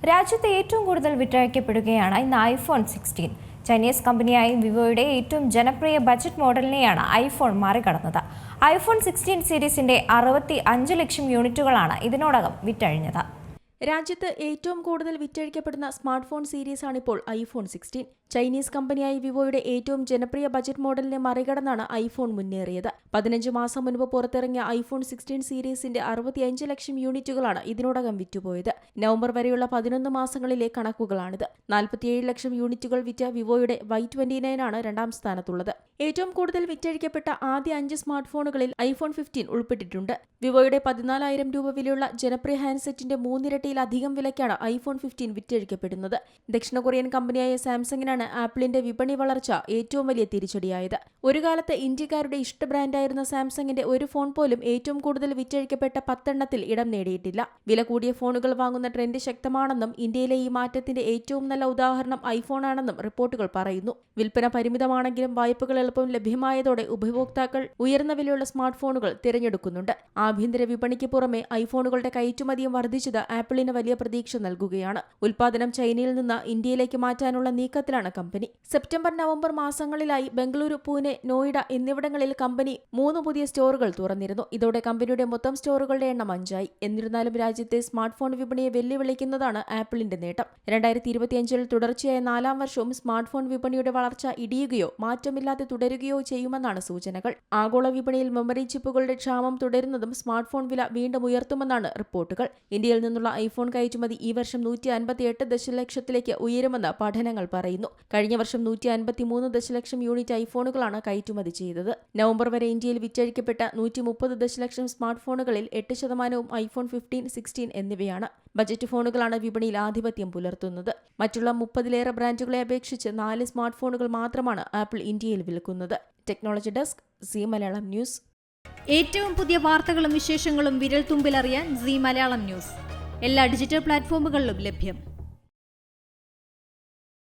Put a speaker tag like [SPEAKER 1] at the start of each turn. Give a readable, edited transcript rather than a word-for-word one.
[SPEAKER 1] രാജ്യത്ത് ഏറ്റവും കൂടുതൽ വിറ്റഴിക്കപ്പെടുകയാണ് ഇന്ന് ഐഫോൺ 16. ചൈനീസ് കമ്പനിയായ വിവോയുടെ ഏറ്റവും ജനപ്രിയ ബജറ്റ് മോഡലിനെയാണ് ഐഫോൺ മറികടന്നത്. ഐഫോൺ 16 സീരീസിന്റെ 65 ലക്ഷം യൂണിറ്റുകളാണ് ഇതിനോടകം വിറ്റഴിഞ്ഞത്.
[SPEAKER 2] രാജ്യത്ത് ഏറ്റവും കൂടുതൽ വിറ്റഴിക്കപ്പെടുന്ന സ്മാർട്ട് ഫോൺ സീരീസാണിപ്പോൾ ഐഫോൺ 16. ചൈനീസ് കമ്പനിയായ വിവോയുടെ ഏറ്റവും ജനപ്രിയ ബജറ്റ് മോഡലിനെ മറികടന്നാണ് ഐഫോൺ മുന്നേറിയത്. 15 മാസം മുൻപ് പുറത്തിറങ്ങിയ ഐഫോൺ 16 സീരീസിന്റെ 65 ലക്ഷം യൂണിറ്റുകളാണ് ഇതിനോടകം വിറ്റുപോയത്. നവംബർ വരെയുള്ള 11 മാസങ്ങളിലെ കണക്കുകളാണിത്. 47 ലക്ഷം യൂണിറ്റുകൾ വിറ്റ വിവോയുടെ Y29 ആണ് രണ്ടാം സ്ഥാനത്തുള്ളത്. ഏറ്റവും കൂടുതൽ വിറ്റഴിക്കപ്പെട്ട ആദ്യ 5 സ്മാർട്ട് ഫോണുകളിൽ ഐഫോൺ 15 ഉൾപ്പെട്ടിട്ടുണ്ട്. വിവോയുടെ 14,000 രൂപ വിലയുള്ള ജനപ്രിയ ഹാൻഡ്സെറ്റിന്റെ 3 ഇരട്ടിയിലധികം വിലയ്ക്കാണ് ഐഫോൺ 15 വിറ്റഴിക്കപ്പെടുന്നത്. ദക്ഷിണ കൊറിയൻ കമ്പനിയായ സാംസങ്ങിനാണ് ആപ്പിളിന്റെ വിപണി വളർച്ച ഏറ്റവും വലിയ തിരിച്ചടിയായത്. ഒരു കാലത്ത് ഇന്ത്യക്കാരുടെ ഇഷ്ട ബ്രാൻഡായിരുന്ന സാംസങ്ങിന്റെ ഒരു ഫോൺ പോലും ഏറ്റവും കൂടുതൽ വിറ്റഴിക്കപ്പെട്ട 10 എണ്ണത്തിൽ ഇടം നേടിയിട്ടില്ല. വില കൂടിയ ഫോണുകൾ വാങ്ങുന്ന ട്രെൻഡ് ശക്തമാണെന്നും ഇന്ത്യയിലെ ഈ മാറ്റത്തിന്റെ ഏറ്റവും നല്ല ഉദാഹരണം ഐഫോണാണെന്നും റിപ്പോർട്ടുകൾ പറയുന്നു. വിൽപ്പന പരിമിതമാണെങ്കിലും വായ്പകൾ എളുപ്പം ലഭ്യമായതോടെ ഉപഭോക്താക്കൾ ഉയർന്ന വിലയുള്ള സ്മാർട്ട് ഫോണുകൾ തിരഞ്ഞെടുക്കുന്നുണ്ട്. ആഭ്യന്തര വിപണിക്ക് പുറമെ ഐഫോണുകളുടെ കയറ്റുമതിയും വർദ്ധിച്ചത് ആപ്പിളിന് വലിയ പ്രതീക്ഷ നൽകുകയാണ്. ഉൽപാദനം ചൈനയിൽ നിന്ന് ഇന്ത്യയിലേക്ക് മാറ്റാനുള്ള നീക്കത്തിലാണ് കമ്പനി. സെപ്റ്റംബർ നവംബർ മാസങ്ങളിലായി ബംഗളൂരു, പൂനെ, നോയിഡ എന്നിവിടങ്ങളിൽ കമ്പനി 3 പുതിയ സ്റ്റോറുകൾ തുറന്നിരുന്നു. ഇതോടെ കമ്പനിയുടെ മൊത്തം സ്റ്റോറുകളുടെ എണ്ണം 5 ആയി. എന്നിരുന്നാലും രാജ്യത്തെ സ്മാർട്ട് ഫോൺ വിപണിയെ വെല്ലുവിളിക്കുന്നതാണ് ആപ്പിളിന്റെ നേട്ടം. 2025 തുടർച്ചയായ 4ാം വർഷവും സ്മാർട്ട് ഫോൺ വിപണിയുടെ വളർച്ച ഇടിയുകയോ മാറ്റമില്ലാതെ തുടരുകയോ ചെയ്യുമെന്നാണ് സൂചനകൾ. ആഗോള വിപണിയിൽ മെമ്മറി ചിപ്പുകളുടെ ക്ഷാമം തുടരുന്നതും സ്മാർട്ട് ഫോൺ വില വീണ്ടും ഉയർത്തുമെന്നാണ് റിപ്പോർട്ടുകൾ. ഇന്ത്യയിൽ നിന്നുള്ള ഐഫോൺ കയറ്റുമതി ഈ വർഷം 158 ദശലക്ഷത്തിലേക്ക് ഉയരുമെന്ന് പഠനങ്ങൾ പറയുന്നു. കഴിഞ്ഞ വർഷം 153 ദശലക്ഷം യൂണിറ്റ് ഐഫോണുകളാണ് കയറ്റുമതി ചെയ്തത്. നവംബർ വരെ ഇന്ത്യയിൽ വിറ്റഴിക്കപ്പെട്ട 130 ദശലക്ഷം സ്മാർട്ട് ഫോണുകളിൽ 8% ഐഫോൺ 15, 16 എന്നിവയാണ്. ബജറ്റ് ഫോണുകളാണ് വിപണിയിൽ ആധിപത്യം പുലർത്തുന്നത്. മറ്റുള്ള 30ലേറെ ബ്രാൻഡുകളെ അപേക്ഷിച്ച് 4 സ്മാർട്ട് ഫോണുകൾ മാത്രമാണ് ആപ്പിൾ ഇന്ത്യയിൽ വിൽക്കുന്നത്. Technology desk, C Malayalam news.
[SPEAKER 3] ഏറ്റവും പുതിയ വാർത്തകളും വിശേഷങ്ങളും വിരൽ തുമ്പിലറിയാൻ സി മലയാളം ന്യൂസ് എല്ലാ ഡിജിറ്റൽ പ്ലാറ്റ്ഫോമുകളിലും ലഭ്യം.